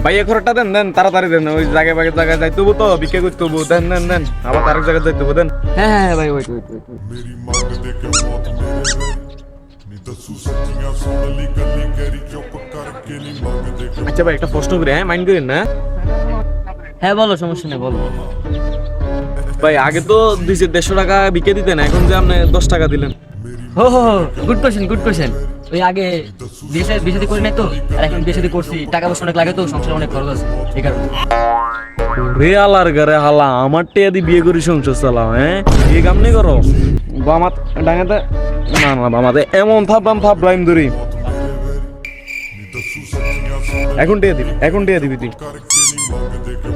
ভাইয়া খরচটা দেন দেন তাড়াতাড়ি দেন, ওই জায়গায় জায়গায় যাইতে হবো তো, বিক্রি করতে হবো, দেন দেন দেন, আবার আরেক জায়গায় যাইতে হবো, দেন। হ্যাঁ হ্যাঁ ভাই, ওয়েট ওয়েট ওয়েট। मेरी मांग दे के मौत मेरे वे नी दसू सच्चियां सुन ली गली गरी चुप करके नी मांग दे के আচ্ছা ভাই একটা প্রশ্ন করি, হ্যাঁ মাইন্ড করেন না? হ্যাঁ বলো, সমস্যা নেই বলো। ভাই আগে তো 150 টাকা বিকে দিতেন, এখন যে আপনি 10 টাকা দিলেন। হো হো, গুড কোশ্চেন গুড কোশ্চেন। ওই আগে বিয়ে করি নাই তো, আর এখন বিয়ে করছি, টাকা পয়সা অনেক লাগে তো, সংসারে অনেক খরচ আছে, এই কারণে। রে আলার ঘরে হালা, আমার টিয়া দি বিয়ে করি সংসার চালাও, হ্যাঁ এই কাম নেই করো। বামাত ডাঙাতে না না, বামাতে এমন থাপলাম ধরি। नी दसू सच्चियां सुन এখন টিয়া দিবি, এখন টিয়া দিবি তুই। करके नी मांग दे के